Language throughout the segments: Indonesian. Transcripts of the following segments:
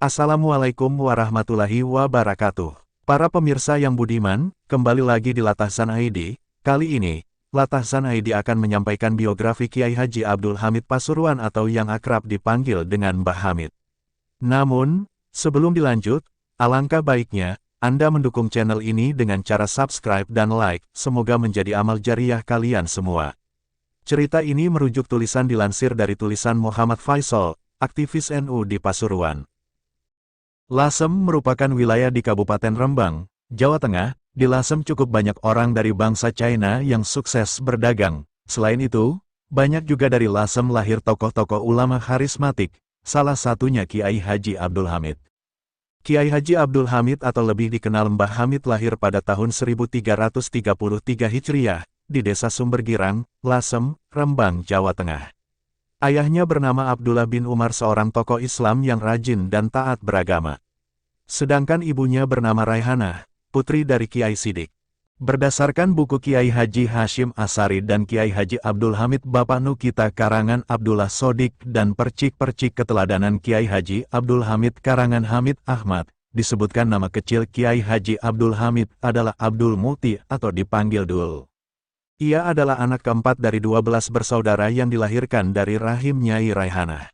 Assalamualaikum warahmatullahi wabarakatuh. Para pemirsa yang budiman, kembali lagi di Latahsan ID. Kali ini, Latahsan ID akan menyampaikan biografi Kiai Haji Abdul Hamid Pasuruan atau yang akrab dipanggil dengan Mbah Hamid. Namun, sebelum dilanjut, alangkah baiknya Anda mendukung channel ini dengan cara subscribe dan like, semoga menjadi amal jariah kalian semua. Cerita ini merujuk tulisan dilansir dari tulisan Muhammad Faisal, aktivis NU di Pasuruan. Lasem merupakan wilayah di Kabupaten Rembang, Jawa Tengah. Di Lasem cukup banyak orang dari bangsa China yang sukses berdagang. Selain itu, banyak juga dari Lasem lahir tokoh-tokoh ulama karismatik, salah satunya Kiai Haji Abdul Hamid. Kiai Haji Abdul Hamid atau lebih dikenal Mbah Hamid lahir pada tahun 1333 Hijriah, di Desa Sumbergirang, Lasem, Rembang, Jawa Tengah. Ayahnya bernama Abdullah bin Umar, seorang tokoh Islam yang rajin dan taat beragama. Sedangkan ibunya bernama Raihanah, putri dari Kiai Sidik. Berdasarkan buku Kiai Haji Hashim Asari dan Kiai Haji Abdul Hamid Bapak Nukita karangan Abdullah Sodik dan percik-percik keteladanan Kiai Haji Abdul Hamid karangan Hamid Ahmad, disebutkan nama kecil Kiai Haji Abdul Hamid adalah Abdul Muti atau dipanggil Dul. Ia adalah anak keempat dari 12 bersaudara yang dilahirkan dari rahim Nyai Raihanah.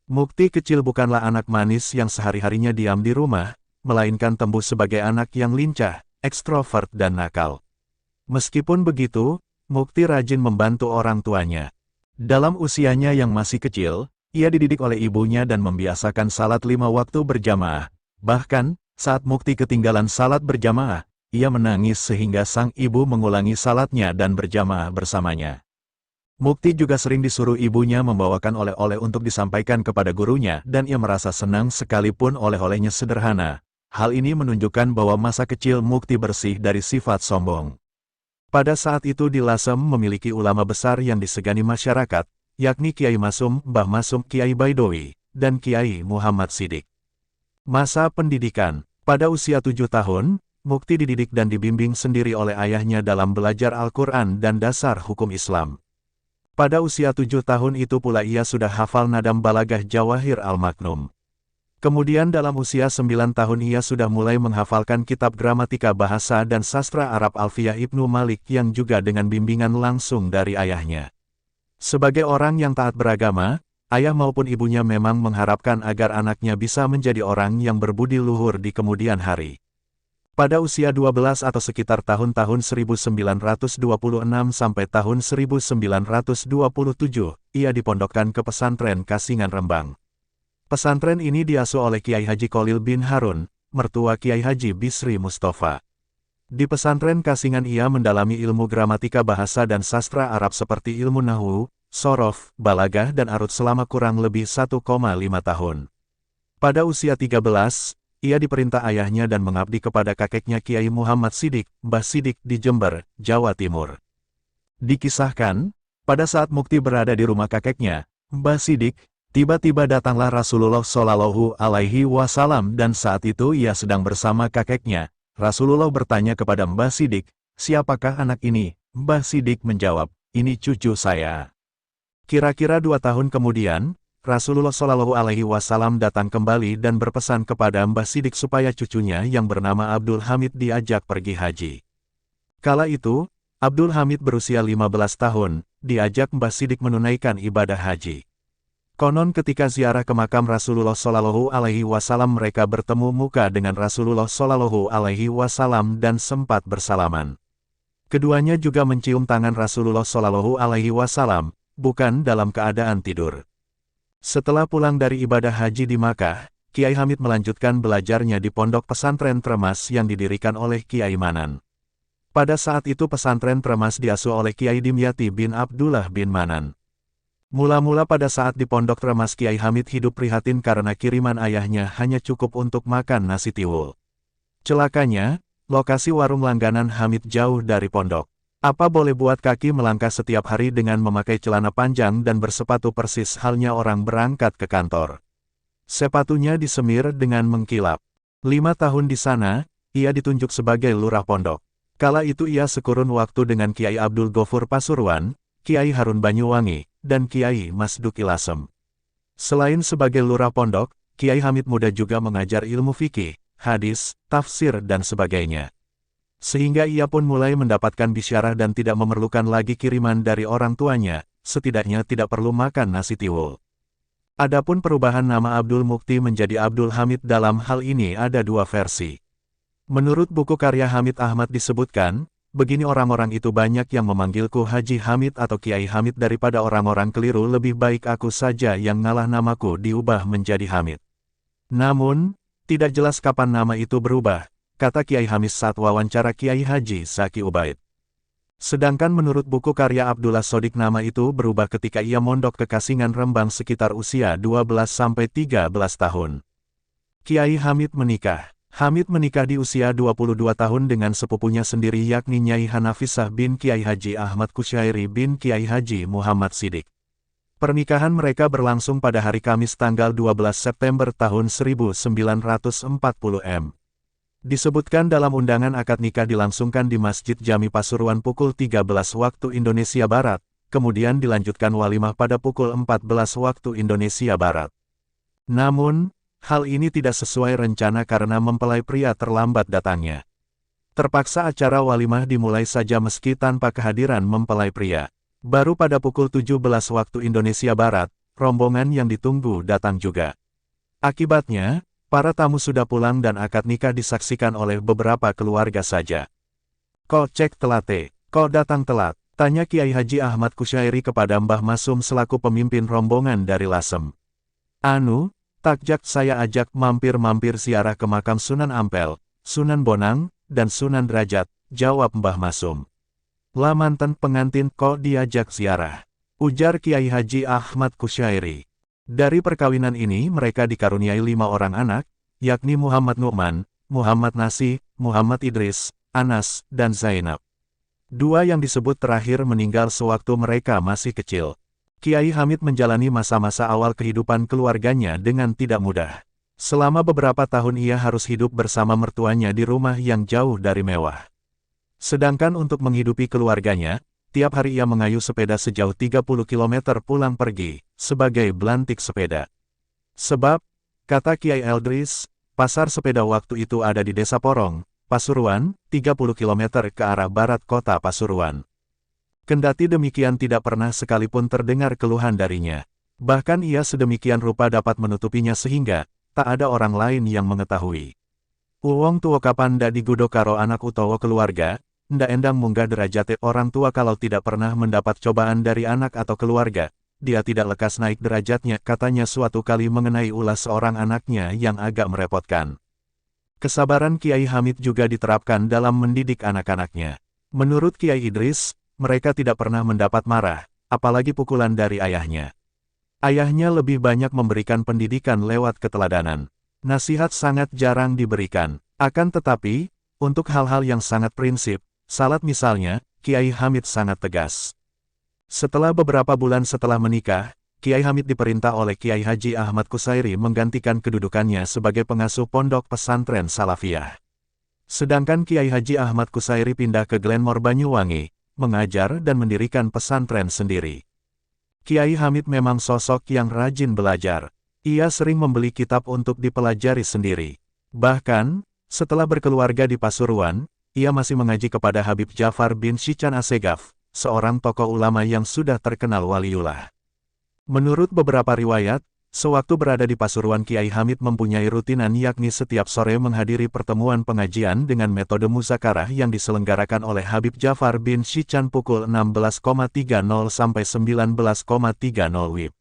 Mukti kecil bukanlah anak manis yang sehari-harinya diam di rumah, melainkan tembus sebagai anak yang lincah, ekstrovert dan nakal. Meskipun begitu, Mukti rajin membantu orang tuanya. Dalam usianya yang masih kecil, ia dididik oleh ibunya dan membiasakan salat 5 waktu berjamaah. Bahkan, saat Mukti ketinggalan salat berjamaah, ia menangis sehingga sang ibu mengulangi salatnya dan berjamaah bersamanya. Mukti juga sering disuruh ibunya membawakan oleh-oleh untuk disampaikan kepada gurunya dan ia merasa senang sekalipun oleh-olehnya sederhana. Hal ini menunjukkan bahwa masa kecil Mukti bersih dari sifat sombong. Pada saat itu di Lasem memiliki ulama besar yang disegani masyarakat, yakni Kiai Masum, Mbah Masum, Kiai Baidowi, dan Kiai Muhammad Sidik. Masa pendidikan. Pada usia 7 tahun, Mukti dididik dan dibimbing sendiri oleh ayahnya dalam belajar Al-Quran dan dasar hukum Islam. Pada usia 7 tahun itu pula ia sudah hafal Nadam Balagah Jawahir Al-Maknum. Kemudian dalam usia 9 tahun ia sudah mulai menghafalkan kitab gramatika bahasa dan sastra Arab Alfiyah Ibnu Malik yang juga dengan bimbingan langsung dari ayahnya. Sebagai orang yang taat beragama, ayah maupun ibunya memang mengharapkan agar anaknya bisa menjadi orang yang berbudi luhur di kemudian hari. Pada usia 12 atau sekitar tahun-tahun 1926 sampai tahun 1927, ia dipondokkan ke pesantren Kasingan Rembang. Pesantren ini diasuh oleh Kiai Haji Kholil bin Harun, mertua Kiai Haji Bisri Mustafa. Di pesantren Kasingan ia mendalami ilmu gramatika bahasa dan sastra Arab seperti ilmu nahwu, sorof, balagah dan arut selama kurang lebih 1,5 tahun. Pada usia 13, ia diperintah ayahnya dan mengabdi kepada kakeknya Kiai Muhammad Sidik, Mbah Sidik di Jember, Jawa Timur. Dikisahkan, pada saat Mukti berada di rumah kakeknya, Mbah Sidik, tiba-tiba datanglah Rasulullah Shallallahu Alaihi Wasallam dan saat itu ia sedang bersama kakeknya. Rasulullah bertanya kepada Mbah Sidik, "Siapakah anak ini?" Mbah Sidik menjawab, "Ini cucu saya." Kira-kira 2 tahun kemudian, Rasulullah Shallallahu Alaihi Wasallam datang kembali dan berpesan kepada Mbah Sidik supaya cucunya yang bernama Abdul Hamid diajak pergi haji. Kala itu, Abdul Hamid berusia 15 tahun, diajak Mbah Sidik menunaikan ibadah haji. Konon ketika ziarah ke makam Rasulullah Shallallahu Alaihi Wasallam mereka bertemu muka dengan Rasulullah Shallallahu Alaihi Wasallam dan sempat bersalaman. Keduanya juga mencium tangan Rasulullah Shallallahu Alaihi Wasallam, bukan dalam keadaan tidur. Setelah pulang dari ibadah haji di Makkah, Kiai Hamid melanjutkan belajarnya di pondok pesantren Tremas yang didirikan oleh Kiai Manan. Pada saat itu pesantren Tremas diasuh oleh Kiai Dimyati bin Abdullah bin Manan. Mula-mula pada saat di pondok Tremas Kiai Hamid hidup prihatin karena kiriman ayahnya hanya cukup untuk makan nasi tiwul. Celakanya, lokasi warung langganan Hamid jauh dari pondok. Apa boleh buat kaki melangkah setiap hari dengan memakai celana panjang dan bersepatu persis halnya orang berangkat ke kantor. Sepatunya disemir dengan mengkilap. 5 tahun di sana, ia ditunjuk sebagai lurah pondok. Kala itu ia sekurun waktu dengan Kiai Abdul Ghafur Pasuruan, Kiai Harun Banyuwangi, dan Kiai Masduki Lasem. Selain sebagai lurah pondok, Kiai Hamid muda juga mengajar ilmu fikih, hadis, tafsir dan sebagainya. Sehingga ia pun mulai mendapatkan bisyarah dan tidak memerlukan lagi kiriman dari orang tuanya, setidaknya tidak perlu makan nasi tiwul. Adapun perubahan nama Abdul Mukti menjadi Abdul Hamid dalam hal ini ada dua versi. Menurut buku karya Hamid Ahmad disebutkan, begini orang-orang itu banyak yang memanggilku Haji Hamid atau Kiai Hamid daripada orang-orang keliru lebih baik aku saja yang ngalah namaku diubah menjadi Hamid. Namun, tidak jelas kapan nama itu berubah, kata Kiai Hamis saat wawancara Kiai Haji Zaki Ubaid. Sedangkan menurut buku karya Abdullah Sodik nama itu berubah ketika ia mondok ke Kasingan Rembang sekitar usia 12-13 tahun. Kiai Hamid menikah. Hamid menikah di usia 22 tahun dengan sepupunya sendiri yakni Nyai Hanafisah bin Kiai Haji Ahmad Kusyairi bin Kiai Haji Muhammad Sidik. Pernikahan mereka berlangsung pada hari Kamis tanggal 12 September tahun 1940 m. Disebutkan dalam undangan akad nikah dilangsungkan di Masjid Jami Pasuruan pukul 13 waktu Indonesia Barat, kemudian dilanjutkan walimah pada pukul 14 waktu Indonesia Barat. Namun, hal ini tidak sesuai rencana karena mempelai pria terlambat datangnya. Terpaksa acara walimah dimulai saja meski tanpa kehadiran mempelai pria. Baru pada pukul 17 waktu Indonesia Barat, rombongan yang ditunggu datang juga. Akibatnya, para tamu sudah pulang dan akad nikah disaksikan oleh beberapa keluarga saja. "Kok cek telate, kok datang telat?" tanya Kiai Haji Ahmad Kusyairi kepada Mbah Masum selaku pemimpin rombongan dari Lasem. "Anu, takjak saya ajak mampir-mampir ziarah ke makam Sunan Ampel, Sunan Bonang, dan Sunan Derajat," jawab Mbah Masum. "Lah mantan pengantin kok diajak ziarah?" ujar Kiai Haji Ahmad Kusyairi. Dari perkawinan ini mereka dikaruniai 5 orang anak, yakni Muhammad Nu'man, Muhammad Nasih, Muhammad Idris, Anas, dan Zainab. 2 yang disebut terakhir meninggal sewaktu mereka masih kecil. Kiai Hamid menjalani masa-masa awal kehidupan keluarganya dengan tidak mudah. Selama beberapa tahun ia harus hidup bersama mertuanya di rumah yang jauh dari mewah. Sedangkan untuk menghidupi keluarganya, tiap hari ia mengayuh sepeda sejauh 30 km pulang pergi, sebagai belantik sepeda. Sebab, kata Kiai Eldris, pasar sepeda waktu itu ada di Desa Porong, Pasuruan, 30 km ke arah barat kota Pasuruan. Kendati demikian tidak pernah sekalipun terdengar keluhan darinya. Bahkan ia sedemikian rupa dapat menutupinya sehingga, tak ada orang lain yang mengetahui. Uwong tuwa kapan ndak digodho karo anak utawa keluarga, ndak endang munggah derajate orang tua kalau tidak pernah mendapat cobaan dari anak atau keluarga, dia tidak lekas naik derajatnya, katanya suatu kali mengenai ulas seorang anaknya yang agak merepotkan. Kesabaran Kiai Hamid juga diterapkan dalam mendidik anak-anaknya. Menurut Kiai Idris, mereka tidak pernah mendapat marah, apalagi pukulan dari ayahnya. Ayahnya lebih banyak memberikan pendidikan lewat keteladanan. Nasihat sangat jarang diberikan. Akan tetapi, untuk hal-hal yang sangat prinsip, salat misalnya, Kiai Hamid sangat tegas. Setelah beberapa bulan setelah menikah, Kiai Hamid diperintah oleh Kiai Haji Ahmad Kusyairi menggantikan kedudukannya sebagai pengasuh pondok pesantren Salafiyah. Sedangkan Kiai Haji Ahmad Kusyairi pindah ke Glenmore Banyuwangi, mengajar dan mendirikan pesantren sendiri. Kiai Hamid memang sosok yang rajin belajar. Ia sering membeli kitab untuk dipelajari sendiri. Bahkan, setelah berkeluarga di Pasuruan, ia masih mengaji kepada Habib Ja'far bin Syichan Assegaf, seorang tokoh ulama yang sudah terkenal waliullah. Menurut beberapa riwayat, sewaktu berada di Pasuruan Kiai Hamid mempunyai rutinan yakni setiap sore menghadiri pertemuan pengajian dengan metode muzakarah yang diselenggarakan oleh Habib Ja'far bin Syichan pukul 16.30 sampai 19.30 WIB.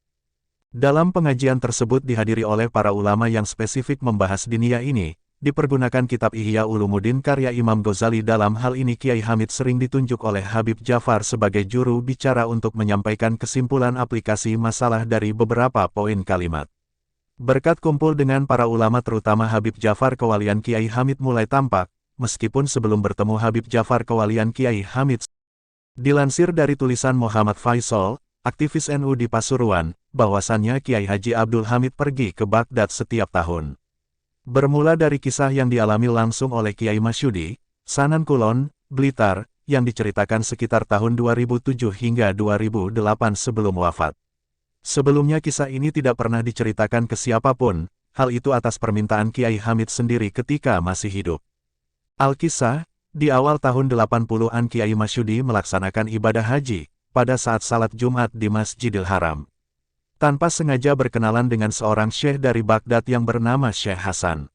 Dalam pengajian tersebut dihadiri oleh para ulama yang spesifik membahas diniyah ini, dipergunakan kitab Ihya Ulumuddin karya Imam Ghazali. Dalam hal ini Kiai Hamid sering ditunjuk oleh Habib Ja'far sebagai juru bicara untuk menyampaikan kesimpulan aplikasi masalah dari beberapa poin kalimat. Berkat kumpul dengan para ulama terutama Habib Ja'far kewalian Kiai Hamid mulai tampak, meskipun sebelum bertemu Habib Ja'far kewalian Kiai Hamid. Dilansir dari tulisan Muhammad Faisal, aktivis NU di Pasuruan, bahwasannya Kiai Haji Abdul Hamid pergi ke Baghdad setiap tahun. Bermula dari kisah yang dialami langsung oleh Kiai Masyudi, Sanan Kulon, Blitar, yang diceritakan sekitar tahun 2007 hingga 2008 sebelum wafat. Sebelumnya kisah ini tidak pernah diceritakan ke siapapun, hal itu atas permintaan Kiai Hamid sendiri ketika masih hidup. Alkisah, di awal tahun 80-an Kiai Masyudi melaksanakan ibadah haji, pada saat salat Jumat di Masjidil Haram. Tanpa sengaja berkenalan dengan seorang syekh dari Baghdad yang bernama Syekh Hasan.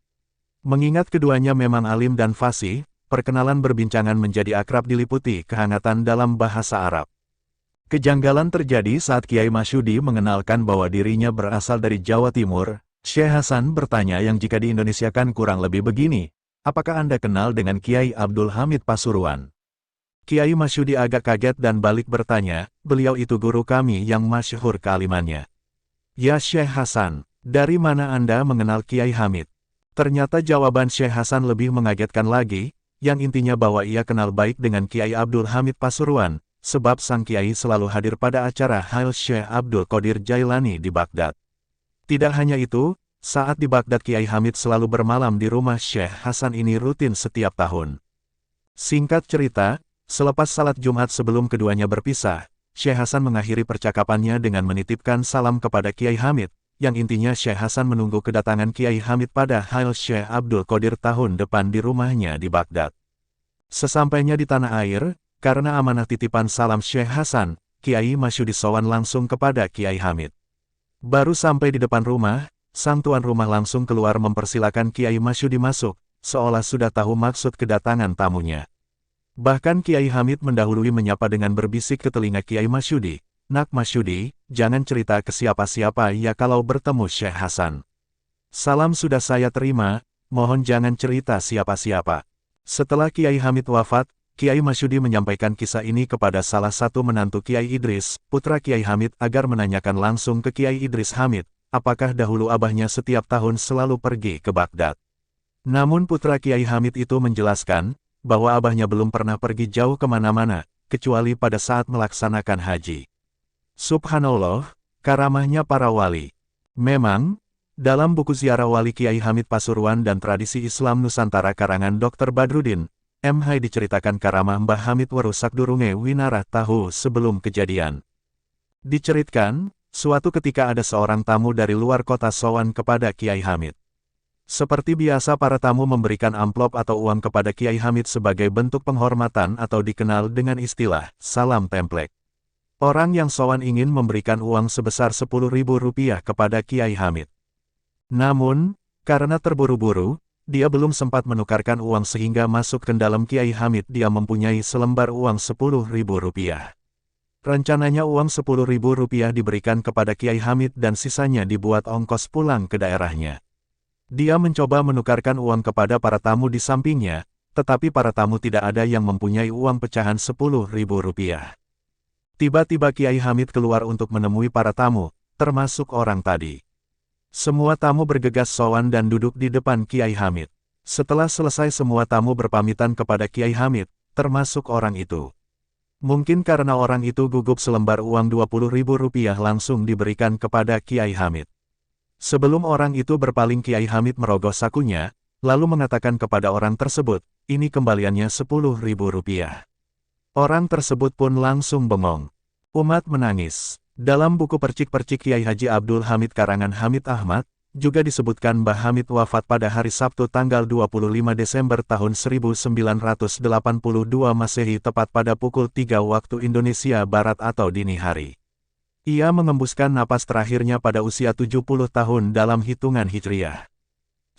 Mengingat keduanya memang alim dan fasih, perkenalan berbincangan menjadi akrab diliputi kehangatan dalam bahasa Arab. Kejanggalan terjadi saat Kiai Masyudi mengenalkan bahwa dirinya berasal dari Jawa Timur. Syekh Hasan bertanya yang jika di Indonesia kan kurang lebih begini, apakah Anda kenal dengan Kiai Abdul Hamid Pasuruan? Kiai Masyudi agak kaget dan balik bertanya, beliau itu guru kami yang masyhur kealimannya. Ya Syekh Hasan, dari mana Anda mengenal Kiai Hamid? Ternyata jawaban Syekh Hasan lebih mengagetkan lagi, yang intinya bahwa ia kenal baik dengan Kiai Abdul Hamid Pasuruan, sebab sang Kiai selalu hadir pada acara Hail Syekh Abdul Qadir Jailani di Baghdad. Tidak hanya itu, saat di Baghdad Kiai Hamid selalu bermalam di rumah Syekh Hasan ini rutin setiap tahun. Singkat cerita, selepas salat Jumat sebelum keduanya berpisah, Syekh Hasan mengakhiri percakapannya dengan menitipkan salam kepada Kiai Hamid, yang intinya Syekh Hasan menunggu kedatangan Kiai Hamid pada Hail Syekh Abdul Qadir tahun depan di rumahnya di Baghdad. Sesampainya di tanah air, karena amanah titipan salam Syekh Hasan, Kiai Masyudi sowan langsung kepada Kiai Hamid. Baru sampai di depan rumah, sang tuan rumah langsung keluar mempersilakan Kiai Masyudi masuk, seolah sudah tahu maksud kedatangan tamunya. Bahkan Kiai Hamid mendahului menyapa dengan berbisik ke telinga Kiai Masyudi, "Nak Masyudi, jangan cerita ke siapa-siapa ya kalau bertemu Syekh Hasan. Salam sudah saya terima, mohon jangan cerita siapa-siapa." Setelah Kiai Hamid wafat, Kiai Masyudi menyampaikan kisah ini kepada salah satu menantu Kiai Idris, putra Kiai Hamid, agar menanyakan langsung ke Kiai Idris Hamid, apakah dahulu abahnya setiap tahun selalu pergi ke Baghdad. Namun putra Kiai Hamid itu menjelaskan, bahwa abahnya belum pernah pergi jauh kemana-mana, kecuali pada saat melaksanakan haji. Subhanallah, karamahnya para wali. Memang, dalam buku Ziarah Wali Kiai Hamid Pasuruan dan Tradisi Islam Nusantara karangan Dr. Badrudin M.H. diceritakan karamah Mbah Hamid warusak durunge winarah tahu sebelum kejadian. Diceritkan, suatu ketika ada seorang tamu dari luar kota sowan kepada Kiai Hamid. Seperti biasa para tamu memberikan amplop atau uang kepada Kiai Hamid sebagai bentuk penghormatan atau dikenal dengan istilah salam templek. Orang yang sowan ingin memberikan uang sebesar Rp10.000 kepada Kiai Hamid. Namun, karena terburu-buru, dia belum sempat menukarkan uang sehingga masuk ke dalam Kiai Hamid dia mempunyai selembar uang Rp10.000. Rencananya uang Rp10.000 diberikan kepada Kiai Hamid dan sisanya dibuat ongkos pulang ke daerahnya. Dia mencoba menukarkan uang kepada para tamu di sampingnya, tetapi para tamu tidak ada yang mempunyai uang pecahan Rp10.000. Tiba-tiba Kiai Hamid keluar untuk menemui para tamu, termasuk orang tadi. Semua tamu bergegas sowan dan duduk di depan Kiai Hamid. Setelah selesai semua tamu berpamitan kepada Kiai Hamid, termasuk orang itu. Mungkin karena orang itu gugup selembar uang Rp20.000 langsung diberikan kepada Kiai Hamid. Sebelum orang itu berpaling Kiai Hamid merogoh sakunya, lalu mengatakan kepada orang tersebut, ini kembaliannya Rp10.000. Orang tersebut pun langsung bengong. Umat menangis. Dalam buku Percik-Percik Kiai Haji Abdul Hamid karangan Hamid Ahmad, juga disebutkan Mbah Hamid wafat pada hari Sabtu tanggal 25 Desember tahun 1982 Masehi tepat pada pukul 3 waktu Indonesia Barat atau dini hari. Ia mengembuskan napas terakhirnya pada usia 70 tahun dalam hitungan Hijriah.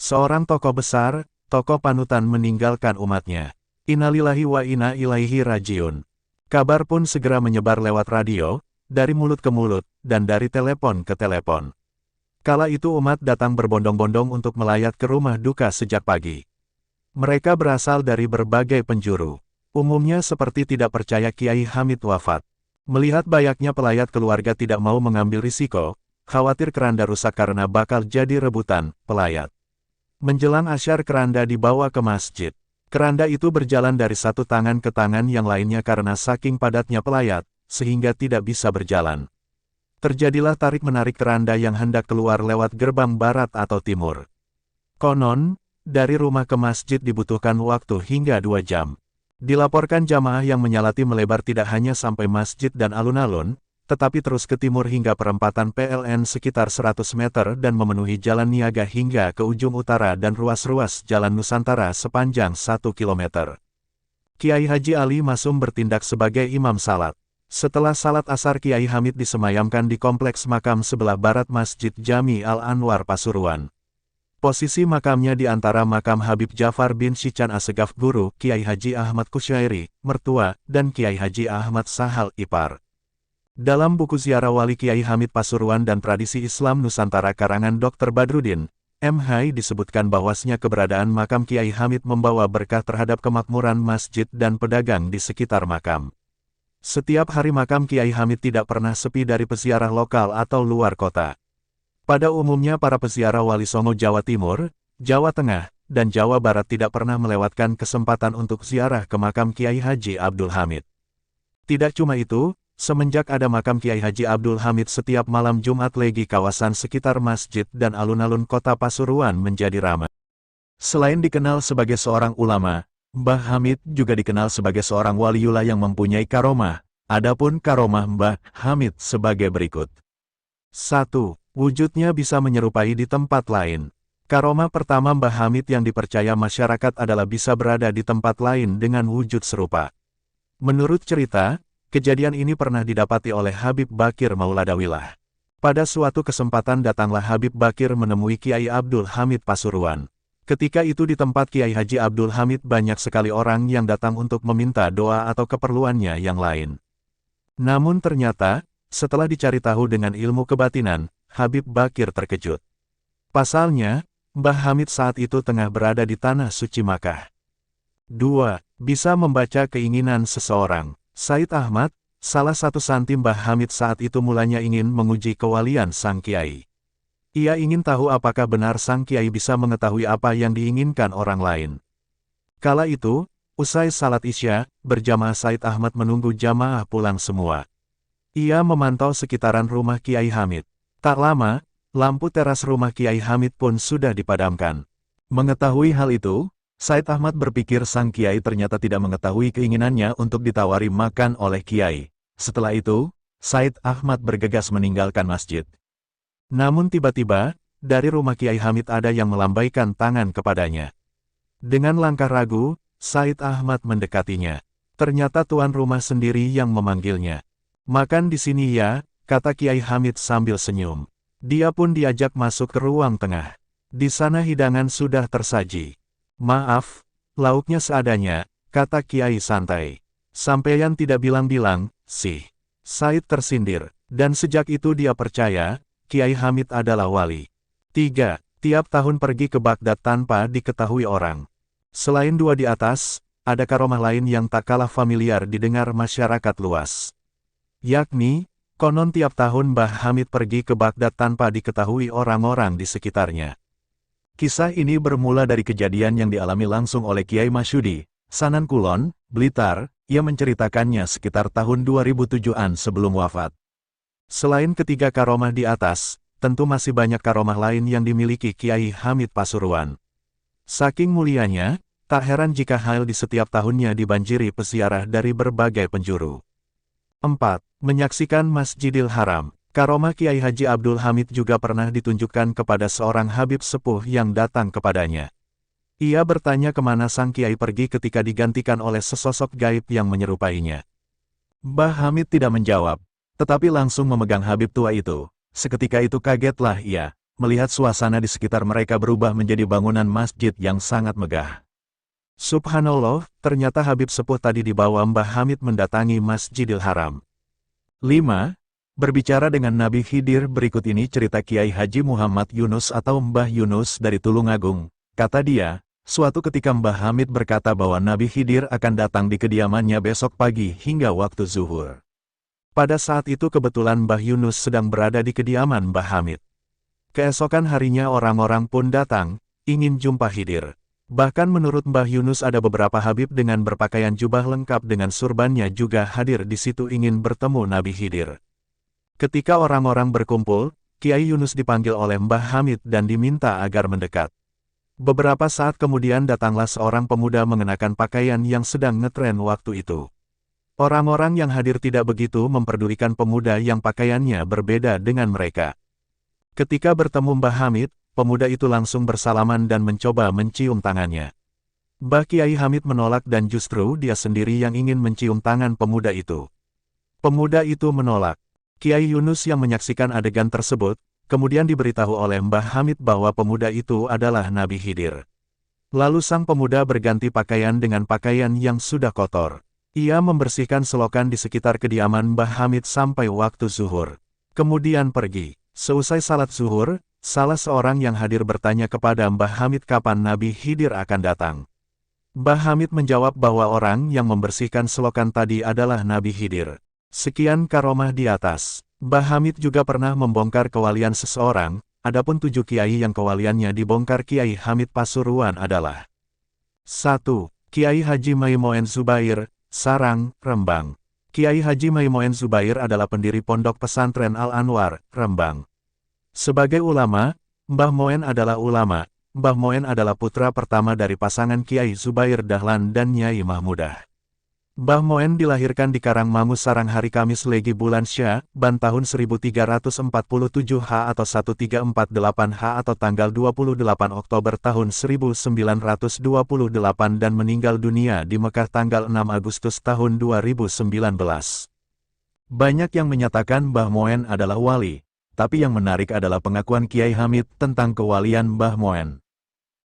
Seorang tokoh besar, tokoh panutan meninggalkan umatnya. Innalillahi wa inna ilaihi rajiun. Kabar pun segera menyebar lewat radio, dari mulut ke mulut, dan dari telepon ke telepon. Kala itu umat datang berbondong-bondong untuk melayat ke rumah duka sejak pagi. Mereka berasal dari berbagai penjuru. Umumnya seperti tidak percaya Kiai Hamid wafat. Melihat banyaknya pelayat keluarga tidak mau mengambil risiko, khawatir keranda rusak karena bakal jadi rebutan pelayat. Menjelang asyar keranda dibawa ke masjid. Keranda itu berjalan dari satu tangan ke tangan yang lainnya karena saking padatnya pelayat, sehingga tidak bisa berjalan. Terjadilah tarik-menarik keranda yang hendak keluar lewat gerbang barat atau timur. Konon, dari rumah ke masjid dibutuhkan waktu hingga 2 jam. Dilaporkan jamaah yang menyalati melebar tidak hanya sampai masjid dan alun-alun, tetapi terus ke timur hingga perempatan PLN sekitar 100 meter dan memenuhi Jalan Niaga hingga ke ujung utara dan ruas-ruas Jalan Nusantara sepanjang 1 kilometer. Kiai Haji Ali Masum bertindak sebagai imam salat. Setelah salat asar, Kiai Hamid disemayamkan di kompleks makam sebelah barat Masjid Jami Al-Anwar Pasuruan. Posisi makamnya di antara makam Habib Jafar bin Syican Assegaf Guru, Kiai Haji Ahmad Kusyairi, mertua, dan Kiai Haji Ahmad Sahal ipar. Dalam buku Ziarah Wali Kiai Hamid Pasuruan dan Tradisi Islam Nusantara karangan Dr. Badrudin M.Hai disebutkan bahwasanya keberadaan makam Kiai Hamid membawa berkah terhadap kemakmuran masjid dan pedagang di sekitar makam. Setiap hari makam Kiai Hamid tidak pernah sepi dari peziarah lokal atau luar kota. Pada umumnya para peziarah Wali Songo Jawa Timur, Jawa Tengah, dan Jawa Barat tidak pernah melewatkan kesempatan untuk ziarah ke makam Kiai Haji Abdul Hamid. Tidak cuma itu, semenjak ada makam Kiai Haji Abdul Hamid, setiap malam Jumat Legi kawasan sekitar masjid dan alun-alun kota Pasuruan menjadi ramai. Selain dikenal sebagai seorang ulama, Mbah Hamid juga dikenal sebagai seorang waliullah yang mempunyai karomah. Adapun karomah Mbah Hamid sebagai berikut. 1. Wujudnya bisa menyerupai di tempat lain. Karomah pertama Mbah Hamid yang dipercaya masyarakat adalah bisa berada di tempat lain dengan wujud serupa. Menurut cerita, kejadian ini pernah didapati oleh Habib Bakir Mauladawilah. Pada suatu kesempatan datanglah Habib Bakir menemui Kiai Abdul Hamid Pasuruan. Ketika itu di tempat Kiai Haji Abdul Hamid banyak sekali orang yang datang untuk meminta doa atau keperluannya yang lain. Namun ternyata, setelah dicari tahu dengan ilmu kebatinan, Habib Bakir terkejut. Pasalnya, Mbah Hamid saat itu tengah berada di tanah suci Makkah. 2. Bisa membaca keinginan seseorang. Said Ahmad, salah satu santri Mbah Hamid saat itu mulanya ingin menguji kewalian sang kiai. Ia ingin tahu apakah benar sang kiai bisa mengetahui apa yang diinginkan orang lain. Kala itu, usai salat Isya, berjamaah Said Ahmad menunggu jamaah pulang semua. Ia memantau sekitaran rumah Kiai Hamid. Tak lama, lampu teras rumah Kiai Hamid pun sudah dipadamkan. Mengetahui hal itu, Said Ahmad berpikir sang kiai ternyata tidak mengetahui keinginannya untuk ditawari makan oleh kiai. Setelah itu, Said Ahmad bergegas meninggalkan masjid. Namun tiba-tiba, dari rumah Kiai Hamid ada yang melambaikan tangan kepadanya. Dengan langkah ragu, Said Ahmad mendekatinya. Ternyata tuan rumah sendiri yang memanggilnya. "Makan di sini ya," kata Kiai Hamid sambil senyum. Dia pun diajak masuk ke ruang tengah. Di sana hidangan sudah tersaji. "Maaf, lauknya seadanya," kata Kiai santai. "Sampeyan tidak bilang-bilang, sih." Said tersindir, dan sejak itu dia percaya, Kiai Hamid adalah wali. 3. Tiap tahun pergi ke Baghdad tanpa diketahui orang. Selain dua di atas, ada karomah lain yang tak kalah familiar didengar masyarakat luas. Yakni, konon tiap tahun Mbah Hamid pergi ke Baghdad tanpa diketahui orang-orang di sekitarnya. Kisah ini bermula dari kejadian yang dialami langsung oleh Kiai Masyudi, Sanan Kulon, Blitar. Ia menceritakannya sekitar tahun 2007-an sebelum wafat. Selain ketiga karomah di atas, tentu masih banyak karomah lain yang dimiliki Kiai Hamid Pasuruan. Saking mulianya, tak heran jika hal di setiap tahunnya dibanjiri peziarah dari berbagai penjuru. 4. Menyaksikan Masjidil Haram. Karomah Kiai Haji Abdul Hamid juga pernah ditunjukkan kepada seorang Habib sepuh yang datang kepadanya. Ia bertanya kemana sang Kiai pergi ketika digantikan oleh sesosok gaib yang menyerupainya. Mbah Hamid tidak menjawab, tetapi langsung memegang Habib tua itu. Seketika itu kagetlah ia, melihat suasana di sekitar mereka berubah menjadi bangunan masjid yang sangat megah. Subhanallah, ternyata Habib sepuh tadi dibawa Mbah Hamid mendatangi Masjidil Haram. 5. Berbicara dengan Nabi Khidir. Berikut ini cerita Kiai Haji Muhammad Yunus atau Mbah Yunus dari Tulungagung. Kata dia, suatu ketika Mbah Hamid berkata bahwa Nabi Khidir akan datang di kediamannya besok pagi hingga waktu zuhur. Pada saat itu kebetulan Mbah Yunus sedang berada di kediaman Mbah Hamid. Keesokan harinya orang-orang pun datang, ingin jumpa Khidir. Bahkan menurut Mbah Yunus ada beberapa Habib dengan berpakaian jubah lengkap dengan surbannya juga hadir di situ ingin bertemu Nabi Khidir. Ketika orang-orang berkumpul, Kiai Yunus dipanggil oleh Mbah Hamid dan diminta agar mendekat. Beberapa saat kemudian datanglah seorang pemuda mengenakan pakaian yang sedang ngetren waktu itu. Orang-orang yang hadir tidak begitu memperdulikan pemuda yang pakaiannya berbeda dengan mereka. Ketika bertemu Mbah Hamid, pemuda itu langsung bersalaman dan mencoba mencium tangannya. Mbah Kiai Hamid menolak dan justru dia sendiri yang ingin mencium tangan pemuda itu. Pemuda itu menolak. Kiai Yunus yang menyaksikan adegan tersebut, kemudian diberitahu oleh Mbah Hamid bahwa pemuda itu adalah Nabi Khidir. Lalu sang pemuda berganti pakaian dengan pakaian yang sudah kotor. Ia membersihkan selokan di sekitar kediaman Mbah Hamid sampai waktu zuhur. Kemudian pergi. Seusai salat zuhur, salah seorang yang hadir bertanya kepada Mbah Hamid kapan Nabi Khidir akan datang. Mbah Hamid menjawab bahwa orang yang membersihkan selokan tadi adalah Nabi Khidir. Sekian karomah di atas. Mbah Hamid juga pernah membongkar kewalian seseorang, adapun 7 kiai yang kewaliannya dibongkar Kiai Hamid Pasuruan adalah 1. Kiai Haji Maimoen Zubair, Sarang, Rembang. Kiai Haji Maimoen Zubair adalah pendiri Pondok Pesantren Al-Anwar, Rembang. Sebagai ulama, Mbah Moen adalah ulama. Mbah Moen adalah putra pertama dari pasangan Kiai Zubair Dahlan dan Nyai Mahmudah. Mbah Moen dilahirkan di Karangmangu Sarang hari Kamis Legi bulan Sya'ban tahun 1347 H atau 1348 H atau tanggal 28 Oktober tahun 1928 dan meninggal dunia di Mekah tanggal 6 Agustus tahun 2019. Banyak yang menyatakan Mbah Moen adalah wali, tapi yang menarik adalah pengakuan Kiai Hamid tentang kewalian Mbah Moen.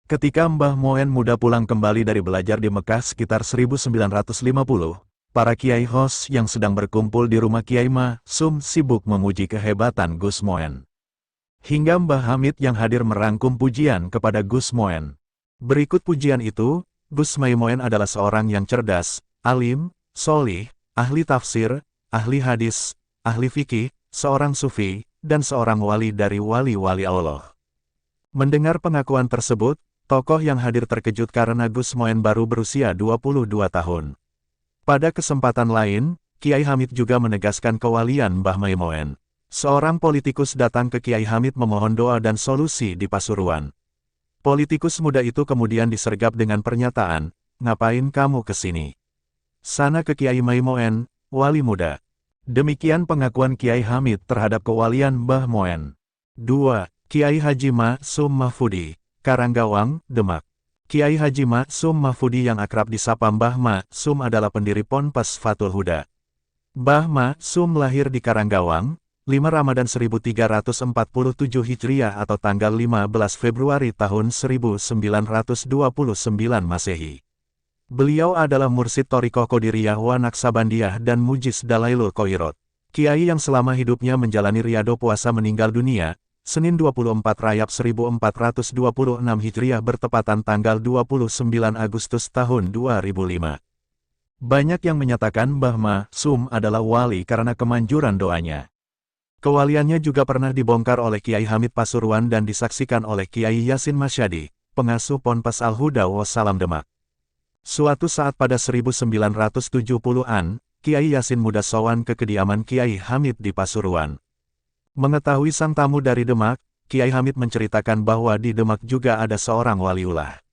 Ketika Mbah Moen muda pulang kembali dari belajar di Mekah sekitar 1950, para Kiai Hos yang sedang berkumpul di rumah Kiai Ma Sum sibuk memuji kehebatan Gus Moen. Hingga Mbah Hamid yang hadir merangkum pujian kepada Gus Moen. Berikut pujian itu, Gus Moen adalah seorang yang cerdas, alim, solih, ahli tafsir, ahli hadis, ahli fikih, seorang sufi, dan seorang wali dari wali-wali Allah. Mendengar pengakuan tersebut, tokoh yang hadir terkejut karena Gus Moen baru berusia 22 tahun. Pada kesempatan lain, Kiai Hamid juga menegaskan kewalian Mbah Moen. Seorang politikus datang ke Kiai Hamid memohon doa dan solusi di Pasuruan. Politikus muda itu kemudian disergap dengan pernyataan, "Ngapain kamu kesini? Sana ke Kiai Moen, wali muda." Demikian pengakuan Kiai Hamid terhadap kewalian Mbah Moen. 2. Kiai Haji Ma Sum Mahfudi, Karanggawang, Demak. Kiai Haji Ma Sum Mahfudi yang akrab disapa Mbah Ma Sum adalah pendiri Ponpes Fathul Huda. Mbah Ma Sum lahir di Karanggawang, 5 Ramadan 1347 Hijriah atau tanggal 15 Februari tahun 1929 Masehi. Beliau adalah mursid Thariqah Qadiriyah wa Naqsabandiyah dan Mujiz Dalailul Khoirot. Kiai yang selama hidupnya menjalani riyado puasa meninggal dunia, Senin 24 Rajab 1426 Hijriah bertepatan tanggal 29 Agustus tahun 2005. Banyak yang menyatakan Mbah Ma Sum adalah wali karena kemanjuran doanya. Kewaliannya juga pernah dibongkar oleh Kiai Hamid Pasuruan dan disaksikan oleh Kiai Yasin Masyadi, pengasuh Ponpes Al-Huda Wassalam Demak. Suatu saat pada 1970-an, Kiai Yasin muda sowan ke kediaman Kiai Hamid di Pasuruan. Mengetahui sang tamu dari Demak, Kiai Hamid menceritakan bahwa di Demak juga ada seorang waliullah.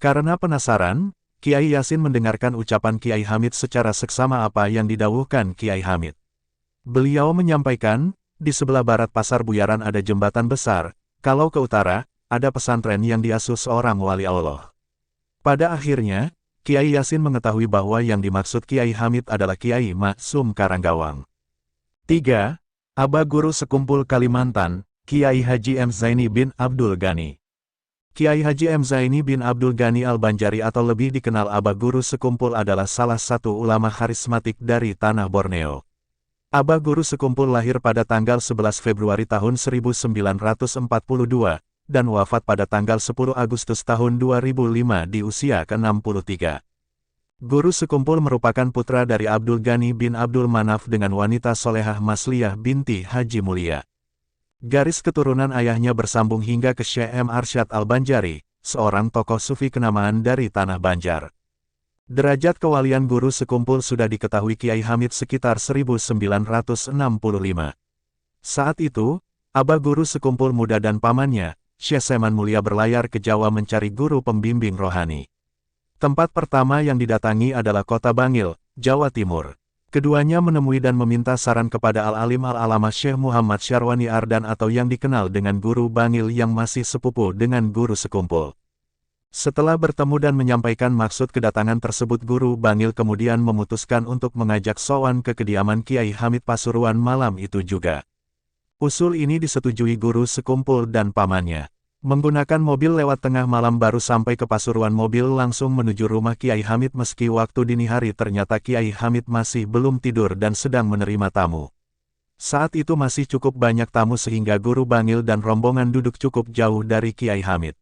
Karena penasaran, Kiai Yasin mendengarkan ucapan Kiai Hamid secara seksama apa yang didawuhkan Kiai Hamid. Beliau menyampaikan, di sebelah barat Pasar Buyaran ada jembatan besar, kalau ke utara, ada pesantren yang diasuh seorang wali Allah. Pada akhirnya, Kiai Yasin mengetahui bahwa yang dimaksud Kiai Hamid adalah Kiai Ma Sum Karanggawang. 3. Aba Guru Sekumpul Kalimantan, Kiai Haji M. Zaini bin Abdul Ghani. Kiai Haji M. Zaini bin Abdul Ghani Al-Banjari atau lebih dikenal Aba Guru Sekumpul adalah salah satu ulama karismatik dari tanah Borneo. Aba Guru Sekumpul lahir pada tanggal 11 Februari tahun 1942, dan wafat pada tanggal 10 Agustus tahun 2005 di usia ke-63. Guru Sekumpul merupakan putra dari Abdul Ghani bin Abdul Manaf dengan wanita solehah Masliyah binti Haji Mulia. Garis keturunan ayahnya bersambung hingga ke Syekh M. Arsyad Al-Banjari, seorang tokoh sufi kenamaan dari Tanah Banjar. Derajat kewalian Guru Sekumpul sudah diketahui Kiai Hamid sekitar 1965. Saat itu, Aba Guru Sekumpul muda dan pamannya, Syekh Seman Mulia berlayar ke Jawa mencari guru pembimbing rohani. Tempat pertama yang didatangi adalah kota Bangil, Jawa Timur. Keduanya menemui dan meminta saran kepada Al-Alim Al-Alamah Syekh Muhammad Syarwani Ardan atau yang dikenal dengan Guru Bangil yang masih sepupu dengan guru sekumpul. Setelah bertemu dan menyampaikan maksud kedatangan tersebut, Guru Bangil kemudian memutuskan untuk mengajak sowan ke kediaman Kiai Hamid Pasuruan malam itu juga. Usul ini disetujui guru sekumpul dan pamannya. Menggunakan mobil lewat tengah malam baru sampai ke Pasuruan, mobil langsung menuju rumah Kiai Hamid. Meski waktu dini hari, ternyata Kiai Hamid masih belum tidur dan sedang menerima tamu. Saat itu masih cukup banyak tamu sehingga Guru Bangil dan rombongan duduk cukup jauh dari Kiai Hamid.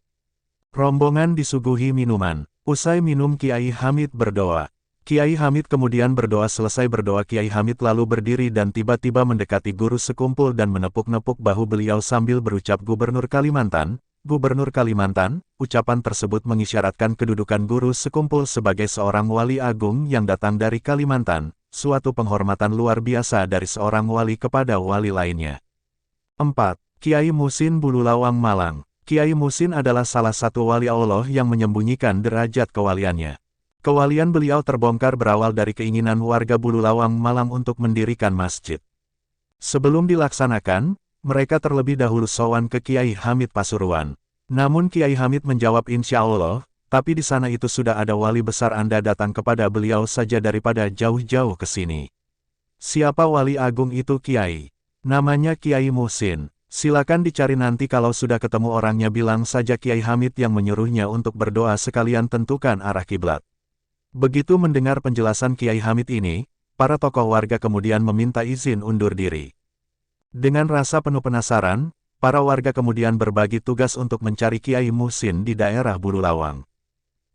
Rombongan disuguhi minuman. Usai minum, Kiai Hamid berdoa. Kiai Hamid kemudian berdoa. Selesai berdoa, Kiai Hamid lalu berdiri dan tiba-tiba mendekati guru sekumpul dan menepuk-nepuk bahu beliau sambil berucap, "Gubernur Kalimantan, Gubernur Kalimantan." Ucapan tersebut mengisyaratkan kedudukan guru sekumpul sebagai seorang wali agung yang datang dari Kalimantan, suatu penghormatan luar biasa dari seorang wali kepada wali lainnya. 4. Kiai Muhsin Bululawang Malang. Kiai Muhsin adalah salah satu wali Allah yang menyembunyikan derajat kewaliannya. Kewalian beliau terbongkar berawal dari keinginan warga Bululawang Malang untuk mendirikan masjid. Sebelum dilaksanakan, mereka terlebih dahulu sowan ke Kiai Hamid Pasuruan. Namun Kiai Hamid menjawab, "Insya Allah, tapi di sana itu sudah ada wali besar, Anda datang kepada beliau saja daripada jauh-jauh ke sini." "Siapa wali agung itu, Kiai?" "Namanya Kiai Muhsin. Silakan dicari nanti, kalau sudah ketemu orangnya bilang saja Kiai Hamid yang menyuruhnya untuk berdoa sekalian tentukan arah kiblat." Begitu mendengar penjelasan Kiai Hamid ini, para tokoh warga kemudian meminta izin undur diri. Dengan rasa penuh penasaran, para warga kemudian berbagi tugas untuk mencari Kiai Muhsin di daerah Bululawang.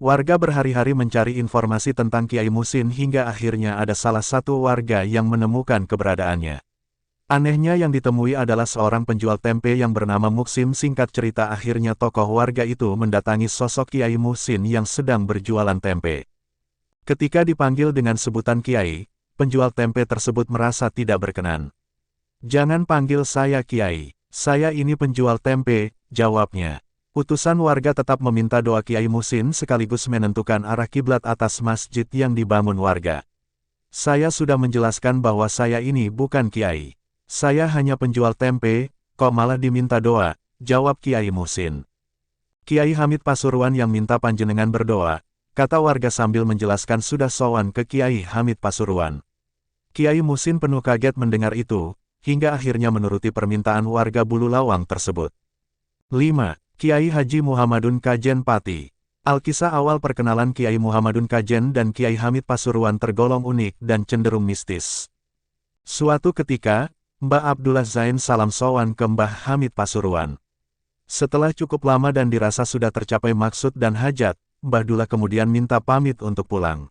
Warga berhari-hari mencari informasi tentang Kiai Muhsin hingga akhirnya ada salah satu warga yang menemukan keberadaannya. Anehnya yang ditemui adalah seorang penjual tempe yang bernama Muksim. Singkat cerita, akhirnya tokoh warga itu mendatangi sosok Kiai Muhsin yang sedang berjualan tempe. Ketika dipanggil dengan sebutan Kiai, penjual tempe tersebut merasa tidak berkenan. "Jangan panggil saya Kiai, saya ini penjual tempe," jawabnya. Utusan warga tetap meminta doa Kiai Muhsin sekaligus menentukan arah kiblat atas masjid yang dibangun warga. "Saya sudah menjelaskan bahwa saya ini bukan Kiai. Saya hanya penjual tempe, kok malah diminta doa," jawab Kiai Muhsin. "Kiai Hamid Pasuruan yang minta panjenengan berdoa," kata warga sambil menjelaskan sudah sowan ke Kiai Hamid Pasuruan. Kiai Muhsin penuh kaget mendengar itu, hingga akhirnya menuruti permintaan warga Bululawang tersebut. 5. Kiai Haji Muhammadun Kajen Pati. Alkisah awal perkenalan Kiai Muhammadun Kajen dan Kiai Hamid Pasuruan tergolong unik dan cenderung mistis. Suatu ketika, Mbah Abdullah Zain salam sowan ke Mbah Hamid Pasuruan. Setelah cukup lama dan dirasa sudah tercapai maksud dan hajat, Mbah Dullah kemudian minta pamit untuk pulang.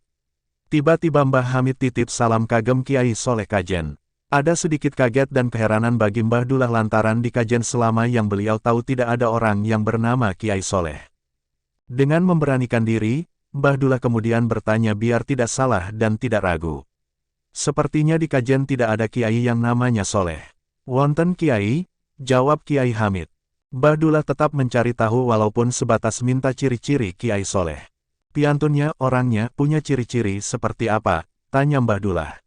Tiba-tiba Mbah Hamid titip salam kagem Kiai Soleh Kajen. Ada sedikit kaget dan keheranan bagi Mbah Dullah lantaran di Kajen selama yang beliau tahu tidak ada orang yang bernama Kiai Soleh. Dengan memberanikan diri, Mbah Dullah kemudian bertanya biar tidak salah dan tidak ragu. "Sepertinya di Kajen tidak ada Kiai yang namanya Soleh." "Wonten Kiai," jawab Kiai Hamid. Mbah Dullah tetap mencari tahu walaupun sebatas minta ciri-ciri Kiai Soleh. "Piantunnya, orangnya, punya ciri-ciri seperti apa?" tanya Mbah Dullah.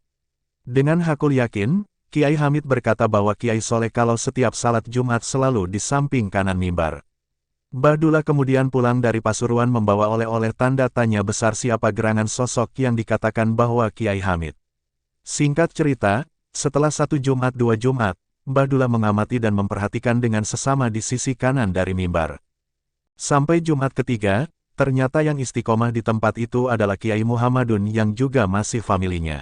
Dengan hakul yakin, Kiai Hamid berkata bahwa Kiai Soleh kalau setiap salat Jumat selalu di samping kanan mimbar. Mbah Dullah kemudian pulang dari Pasuruan membawa oleh-oleh tanda tanya besar siapa gerangan sosok yang dikatakan bahwa Kiai Hamid. Singkat cerita, setelah 1 Jumat 2 Jumat, Mbah Dullah mengamati dan memperhatikan dengan sesama di sisi kanan dari mimbar. Sampai Jumat ketiga, ternyata yang istiqomah di tempat itu adalah Kiai Muhammadun yang juga masih familinya.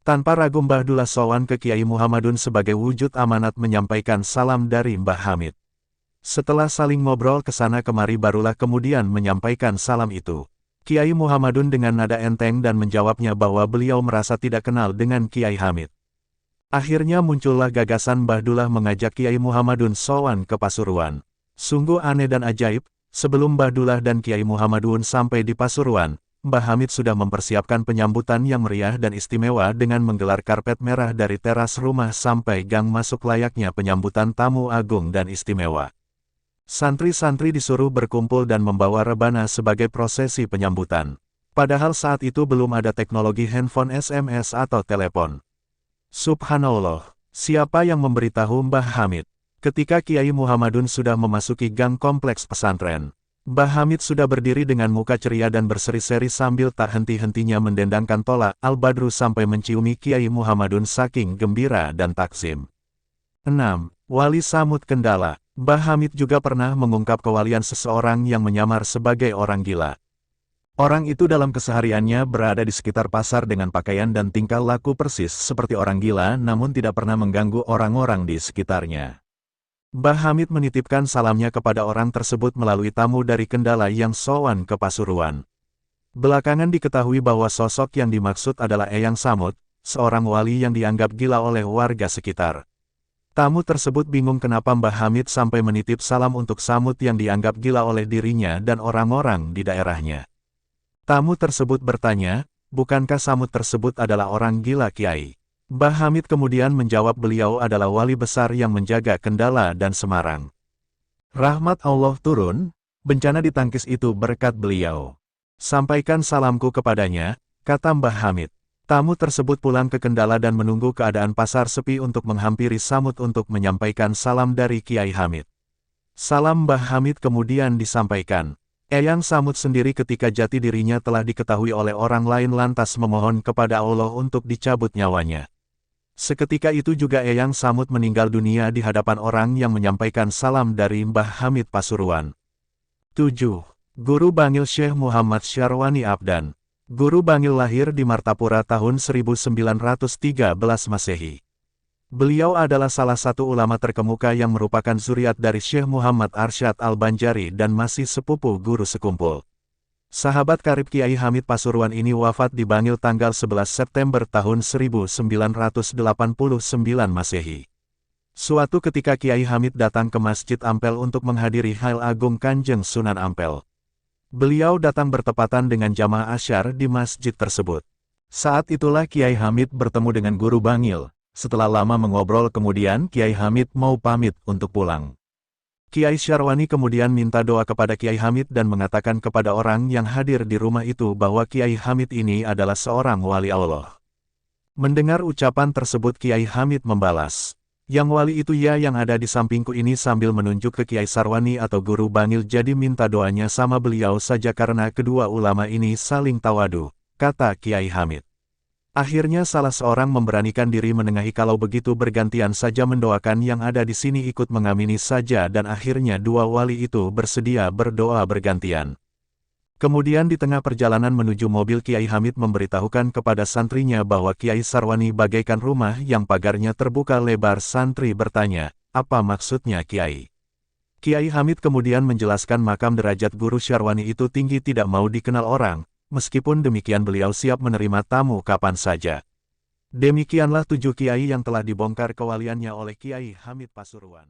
Tanpa ragu Mbah Dullah sowan ke Kiai Muhammadun sebagai wujud amanat menyampaikan salam dari Mbah Hamid. Setelah saling ngobrol kesana kemari barulah kemudian menyampaikan salam itu. Kiai Muhammadun dengan nada enteng dan menjawabnya bahwa beliau merasa tidak kenal dengan Kiai Hamid. Akhirnya muncullah gagasan Mbah Dullah mengajak Kiai Muhammadun sowan ke Pasuruan. Sungguh aneh dan ajaib, sebelum Mbah Dullah dan Kiai Muhammadun sampai di Pasuruan, Mbah Hamid sudah mempersiapkan penyambutan yang meriah dan istimewa dengan menggelar karpet merah dari teras rumah sampai gang masuk layaknya penyambutan tamu agung dan istimewa. Santri-santri disuruh berkumpul dan membawa rebana sebagai prosesi penyambutan. Padahal saat itu belum ada teknologi handphone SMS atau telepon. Subhanallah, siapa yang memberitahu Mbah Hamid? Ketika Kiai Muhammadun sudah memasuki gang kompleks pesantren, Mbah Hamid sudah berdiri dengan muka ceria dan berseri-seri sambil tak henti-hentinya mendendangkan tola Al-Badru sampai menciumi Kiai Muhammadun saking gembira dan takzim. 6. Wali Samud Kendala. Mbah Hamid juga pernah mengungkap kewalian seseorang yang menyamar sebagai orang gila. Orang itu dalam kesehariannya berada di sekitar pasar dengan pakaian dan tingkah laku persis seperti orang gila namun tidak pernah mengganggu orang-orang di sekitarnya. Mbah Hamid menitipkan salamnya kepada orang tersebut melalui tamu dari Kendala yang sowan ke Pasuruan. Belakangan diketahui bahwa sosok yang dimaksud adalah Eyang Samud, seorang wali yang dianggap gila oleh warga sekitar. Tamu tersebut bingung kenapa Mbah Hamid sampai menitip salam untuk Samud yang dianggap gila oleh dirinya dan orang-orang di daerahnya. Tamu tersebut bertanya, bukankah Samud tersebut adalah orang gila Kiai? Mbah Hamid kemudian menjawab beliau adalah wali besar yang menjaga Kendala dan Semarang. Rahmat Allah turun, bencana ditangkis itu berkat beliau. Sampaikan salamku kepadanya, kata Mbah Hamid. Tamu tersebut pulang ke Kendala dan menunggu keadaan pasar sepi untuk menghampiri Samud untuk menyampaikan salam dari Kiai Hamid. Salam Mbah Hamid kemudian disampaikan. Eyang Samud sendiri ketika jati dirinya telah diketahui oleh orang lain lantas memohon kepada Allah untuk dicabut nyawanya. Seketika itu juga Eyang Samud meninggal dunia di hadapan orang yang menyampaikan salam dari Mbah Hamid Pasuruan. 7. Guru Bangil Syekh Muhammad Syarwani Abdan. Guru Bangil lahir di Martapura tahun 1913 Masehi. Beliau adalah salah satu ulama terkemuka yang merupakan zuriat dari Syekh Muhammad Arsyad Al-Banjari dan masih sepupu guru sekumpul. Sahabat karib Kiai Hamid Pasuruan ini wafat di Bangil tanggal 11 September tahun 1989 Masehi. Suatu ketika Kiai Hamid datang ke Masjid Ampel untuk menghadiri Hail Agung Kanjeng Sunan Ampel. Beliau datang bertepatan dengan jamaah asyar di masjid tersebut. Saat itulah Kiai Hamid bertemu dengan guru Bangil. Setelah lama mengobrol kemudian Kiai Hamid mau pamit untuk pulang. Kiai Syarwani kemudian minta doa kepada Kiai Hamid dan mengatakan kepada orang yang hadir di rumah itu bahwa Kiai Hamid ini adalah seorang wali Allah. Mendengar ucapan tersebut Kiai Hamid membalas, "Yang wali itu ya yang ada di sampingku ini," sambil menunjuk ke Kiai Syarwani atau guru Bangil, jadi minta doanya sama beliau saja karena kedua ulama ini saling tawadu, kata Kiai Hamid. Akhirnya salah seorang memberanikan diri menengahi kalau begitu bergantian saja mendoakan yang ada di sini ikut mengamini saja dan akhirnya dua wali itu bersedia berdoa bergantian. Kemudian di tengah perjalanan menuju mobil Kiai Hamid memberitahukan kepada santrinya bahwa Kiai Syarwani bagaikan rumah yang pagarnya terbuka lebar. Santri bertanya, apa maksudnya Kiai? Kiai Hamid kemudian menjelaskan makam derajat guru Syarwani itu tinggi tidak mau dikenal orang. Meskipun demikian beliau siap menerima tamu kapan saja. Demikianlah 7 kiai yang telah dibongkar kewaliannya oleh Kiai Hamid Pasuruan.